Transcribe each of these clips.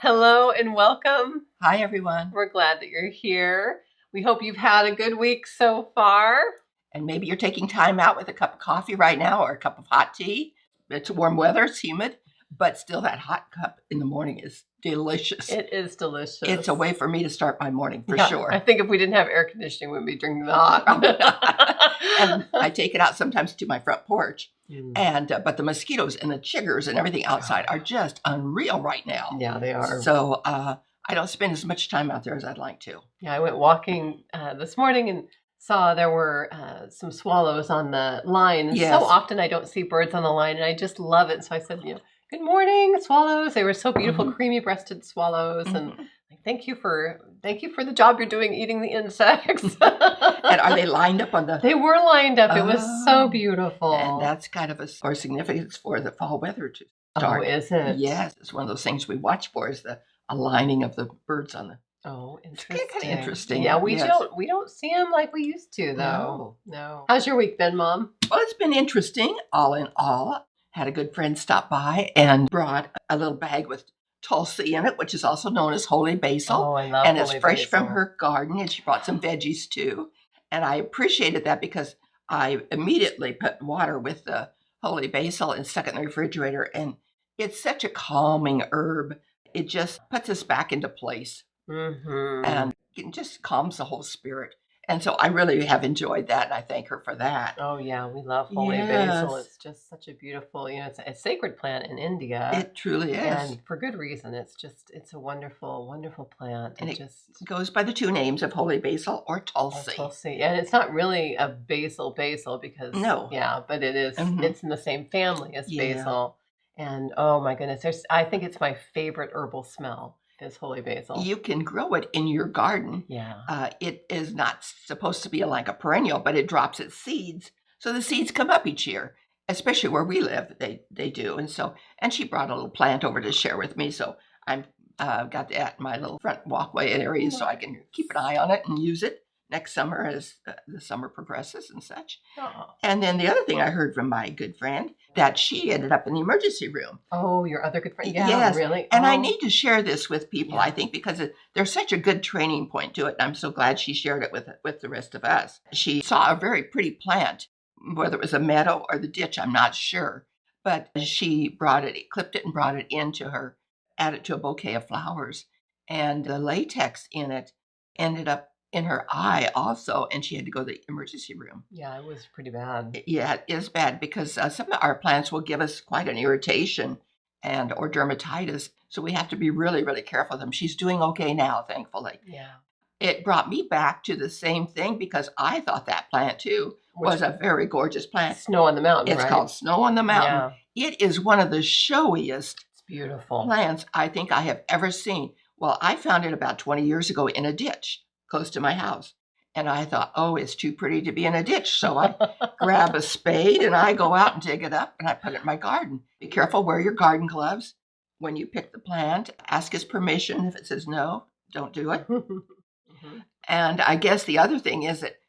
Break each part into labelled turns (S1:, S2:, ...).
S1: Hello and welcome.
S2: Hi, everyone.
S1: We're glad that you're here. We hope you've had a good week so far.
S2: And maybe you're taking time out with a cup of coffee right now or a cup of hot tea. It's warm weather, it's humid, but still that hot cup in the morning is delicious.
S1: It is delicious.
S2: It's a way for me to start my morning for sure.
S1: I think if we didn't have air conditioning, we'd be drinking the hot.
S2: And I take it out sometimes to my front porch. But the mosquitoes and the chiggers and everything outside are just unreal right now.
S1: Yeah, they are.
S2: So I don't spend as much time out there as I'd like to.
S1: Yeah, I went walking this morning and saw there were some swallows on the line. And so often I don't see birds on the line, and I just love it. So I said, good morning, swallows. They were so beautiful, creamy-breasted swallows, and thank you for the job you're doing eating the insects.
S2: And are they lined up on the?
S1: They were lined up. It was so beautiful.
S2: And that's kind of a significance for the fall weather to start.
S1: Oh, is it?
S2: Yes, it's one of those things we watch for is the aligning of the birds on the.
S1: Oh, interesting.
S2: It's kind of interesting.
S1: Yeah, we don't see them like we used to, though. No. How's your week been, Mom?
S2: Well, it's been interesting. All in all, had a good friend stop by and brought a little bag with tulsi in it, which is also known as holy basil.
S1: Oh, I love
S2: and
S1: holy
S2: it's fresh
S1: basil.
S2: from her garden, and she brought some veggies too. And I appreciated that because I immediately put water with the holy basil and stuck it in the refrigerator. And it's such a calming herb. It just puts us back into place. And it just calms the whole spirit. And so I really have enjoyed that, and I thank her for that.
S1: Oh, yeah, we love holy basil. It's just such a beautiful, it's a sacred plant in India.
S2: It truly is.
S1: And for good reason. It's a wonderful, wonderful plant.
S2: And it goes by the two names of holy basil or tulsi.
S1: Tulsi. And it's not really a basil because, but it is, it's in the same family as basil. And oh my goodness, I think it's my favorite herbal smell. Is holy basil.
S2: You can grow it in your garden.
S1: Yeah.
S2: It is not supposed to be like a perennial, but it drops its seeds. So the seeds come up each year, especially where we live. They do. And she brought a little plant over to share with me. So I'm got that in my little front walkway area so I can keep an eye on it and use it next summer as the summer progresses and such.
S1: Oh.
S2: And then the other thing I heard from my good friend, that she ended up in the emergency room.
S1: Oh, your other good friend? Yeah,
S2: yes.
S1: Really?
S2: And I need to share this with people, I think, because there's such a good training point to it. And I'm so glad she shared it with the rest of us. She saw a very pretty plant, whether it was a meadow or the ditch, I'm not sure. But she clipped it and brought it into her, added to a bouquet of flowers. And the latex in it ended up in her eye also, and she had to go to the emergency room.
S1: Yeah, it was pretty bad.
S2: Yeah, it is bad because some of our plants will give us quite an irritation or dermatitis. So we have to be really, really careful with them. She's doing okay now, thankfully.
S1: Yeah.
S2: It brought me back to the same thing because I thought that plant too was a very gorgeous plant.
S1: Snow on the Mountain,
S2: It's called Snow on the Mountain. Yeah. It is one of the showiest plants I think I have ever seen. Well, I found it about 20 years ago in a ditch close to my house. And I thought, oh, it's too pretty to be in a ditch. So I grab a spade and I go out and dig it up and I put it in my garden. Be careful, wear your garden gloves when you pick the plant. Ask his permission. If it says no, don't do it. And I guess the other thing is that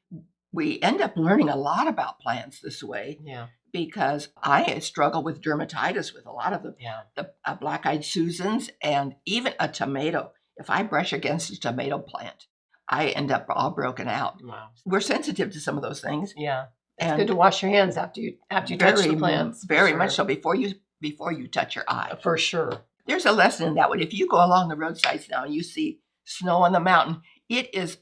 S2: we end up learning a lot about plants this way.
S1: Yeah.
S2: Because I struggle with dermatitis with a lot of them. Yeah. The black-eyed Susans and even a tomato. If I brush against a tomato plant, I end up all broken out.
S1: Wow.
S2: We're sensitive to some of those things.
S1: Yeah. It's good to wash your hands after you touch the plants.
S2: Very much so before you touch your eye.
S1: For sure.
S2: There's a lesson in that one. If you go along the roadsides now and you see snow on the mountain, it has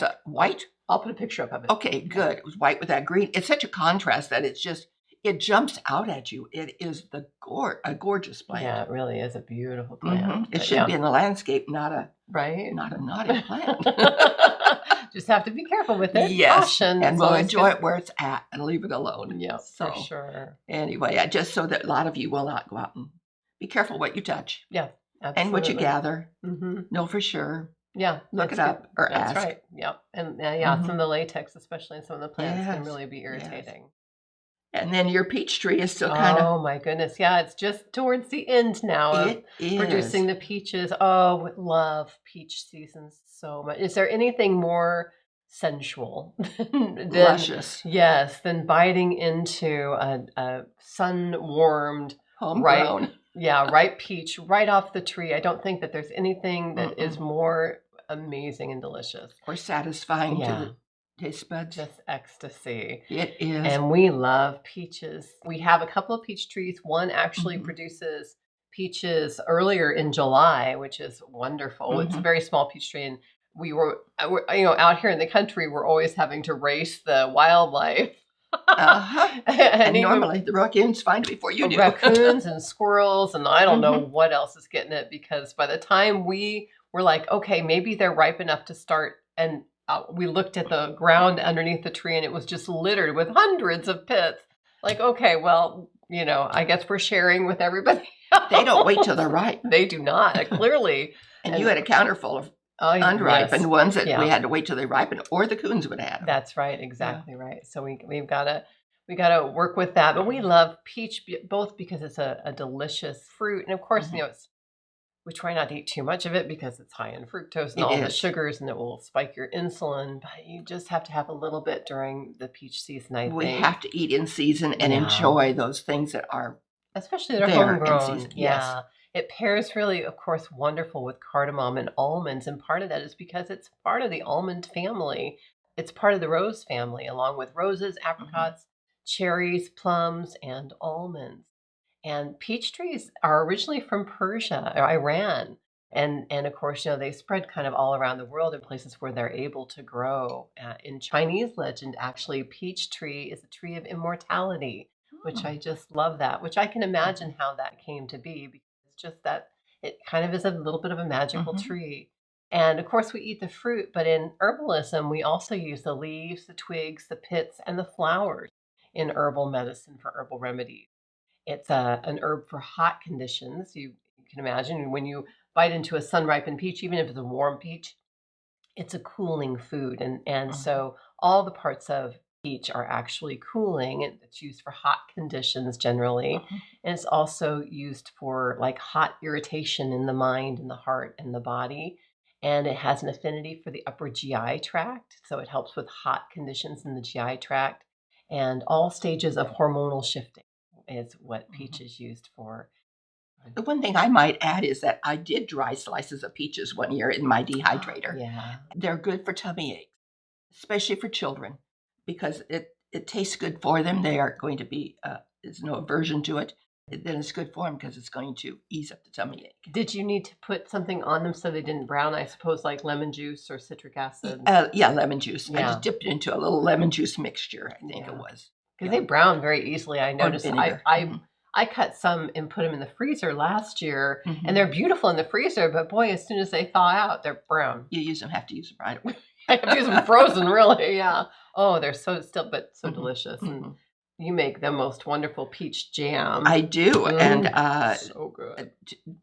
S2: a white.
S1: I'll put a picture up of it.
S2: Okay, good. It was white with that green. It's such a contrast that it jumps out at you. It is a gorgeous plant.
S1: Yeah, it really is a beautiful plant.
S2: It should be in the landscape, not a naughty plant.
S1: Just have to be careful with it.
S2: Yes,
S1: Caution.
S2: And we'll enjoy it where it's at and leave it alone.
S1: Yeah, for sure.
S2: Anyway, just so that a lot of you will not go out and be careful what you touch.
S1: Yeah, absolutely.
S2: And what you gather. Know for sure.
S1: Yeah,
S2: look it up or ask.
S1: That's right. Yeah, and some of the latex, especially in some of the plants, can really be irritating.
S2: And then your peach tree is still kind of...
S1: Oh, my goodness. Yeah, it's just towards the end now of producing the peaches. Oh, love peach seasons so much. Is there anything more sensual than...
S2: Luscious.
S1: Yes, than biting into a sun-warmed...
S2: Homegrown.
S1: Yeah, ripe peach right off the tree. I don't think that there's anything that is more amazing and delicious.
S2: Or satisfying to the taste buds.
S1: Just ecstasy.
S2: It is.
S1: And we love peaches. We have a couple of peach trees. One actually produces peaches earlier in July, which is wonderful. It's a very small peach tree. And we were, out here in the country, we're always having to race the wildlife.
S2: And normally the raccoons find it before you do.
S1: Raccoons and squirrels, and I don't know what else is getting it, because by the time we were like, okay, maybe they're ripe enough to start, and we looked at the ground underneath the tree and it was just littered with hundreds of pits. Like, okay, well, I guess we're sharing with everybody else.
S2: They don't wait till they're ripe.
S1: They do not, clearly.
S2: And you had a counter full of unripened ones that we had to wait till they ripened, or the coons would have them. That's
S1: right, exactly right. So we've got to work with that. But we love peach both because it's a delicious fruit, and of course, we try not to eat too much of it because it's high in fructose and all the sugars, and it will spike your insulin. But you just have to have a little bit during the peach season, I think. We
S2: have to eat in season and enjoy those things that are,
S1: especially that are homegrown. Yeah. It pairs really, of course, wonderful with cardamom and almonds. And part of that is because it's part of the almond family. It's part of the rose family, along with roses, apricots, cherries, plums, and almonds. And peach trees are originally from Persia or Iran. And of course, they spread kind of all around the world in places where they're able to grow. In Chinese legend, actually, peach tree is a tree of immortality, which I just love that, which I can imagine how that came to be, because it's just that it kind of is a little bit of a magical tree. And of course, we eat the fruit, but in herbalism, we also use the leaves, the twigs, the pits, and the flowers in herbal medicine for herbal remedies. It's an herb for hot conditions. You can imagine when you bite into a sun-ripened peach, even if it's a warm peach, it's a cooling food. And so all the parts of peach are actually cooling, and it's used for hot conditions generally. And it's also used for like hot irritation in the mind and the heart and the body. And it has an affinity for the upper GI tract. So it helps with hot conditions in the GI tract and all stages of hormonal shifting is what peach is used for.
S2: The one thing I might add is that I did dry slices of peaches one year in my dehydrator. They're good for tummy aches, especially for children, because it tastes good for them. They are going to be, there's no aversion to it. Then it's good for them because it's going to ease up the tummy ache.
S1: Did you need to put something on them so they didn't brown? I suppose like lemon juice or citric acid?
S2: Lemon juice. I just dipped it into a little lemon juice mixture, I think it was.
S1: Because they brown very easily. I noticed. I cut some and put them in the freezer last year, and they're beautiful in the freezer. But boy, as soon as they thaw out, they're brown.
S2: You have to use them right away.
S1: I have to use them frozen, really. Yeah. Oh, they're so delicious. And you make the most wonderful peach jam.
S2: I do, and so good.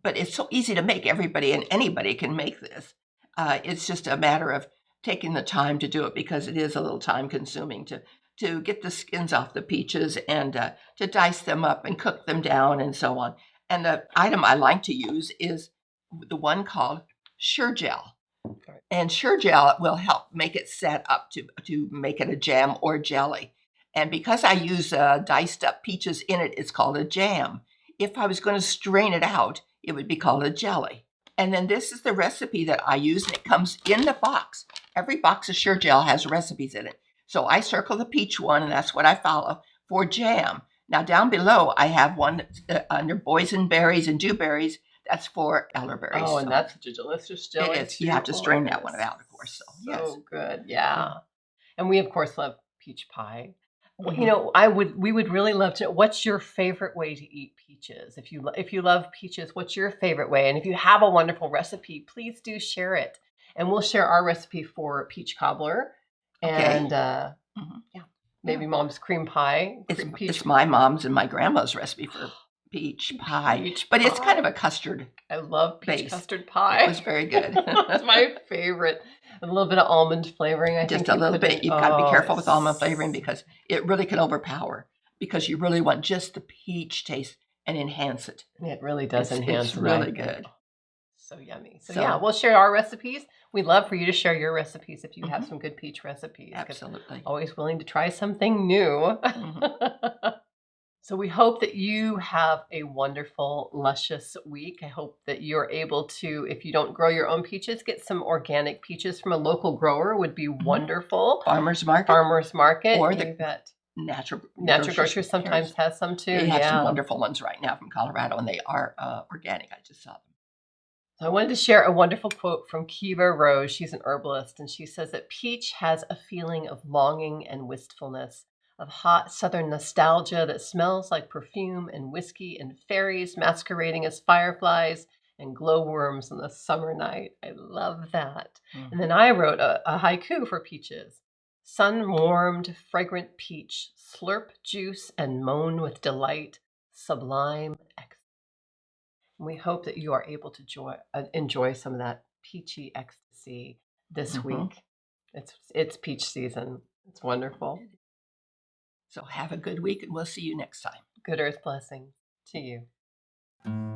S2: But it's so easy to make. Everybody and anybody can make this. It's just a matter of taking the time to do it, because it is a little time consuming to get the skins off the peaches and to dice them up and cook them down and so on. And the item I like to use is the one called Sure Gel. And Sure Gel will help make it set up to make it a jam or jelly. And because I use diced up peaches in it, it's called a jam. If I was going to strain it out, it would be called a jelly. And then this is the recipe that I use, and it comes in the box. Every box of Sure Gel has recipes in it. So I circle the peach one, and that's what I follow for jam. Now down below, I have one under boysenberries and dewberries. That's for elderberries.
S1: Oh, and that's such a delicious jelly.
S2: It is. You have to strain that one out, of course.
S1: So good, yeah. And we, of course, love peach pie. We would really love to know, what's your favorite way to eat peaches? If you love peaches, what's your favorite way? And if you have a wonderful recipe, please do share it. And we'll share our recipe for peach cobbler. And maybe Mom's cream pie.
S2: It's my mom's and my grandma's recipe for peach pie. But it's kind of a custard.
S1: I love peach custard pie.
S2: It was very good.
S1: It's my favorite. A little bit of almond flavoring. I think
S2: just a little bit. You've got to be careful with almond flavoring, because it really can overpower. Because you really want just the peach taste and enhance it.
S1: It really does enhance.
S2: It's really good.
S1: So yummy. So yeah, we'll share our recipes. We'd love for you to share your recipes if you have some good peach recipes.
S2: Absolutely.
S1: Always willing to try something new. So we hope that you have a wonderful, luscious week. I hope that you're able to, if you don't grow your own peaches, get some organic peaches from a local grower would be wonderful.
S2: Farmers market.
S1: Farmers market.
S2: Or the natural
S1: grocery sometimes has some too.
S2: They have some wonderful ones right now from Colorado, and they are organic. I just saw them.
S1: I wanted to share a wonderful quote from Kiva Rose. She's an herbalist, and she says that peach has a feeling of longing and wistfulness, of hot southern nostalgia that smells like perfume and whiskey and fairies masquerading as fireflies and glowworms in the summer night. I love that. And then I wrote a haiku for peaches. Sun-warmed, fragrant peach, slurp juice and moan with delight, sublime ecstasy. And we hope that you are able to enjoy some of that peachy ecstasy this week. It's peach season. It's wonderful.
S2: So have a good week, and we'll see you next time.
S1: Good earth blessings to you.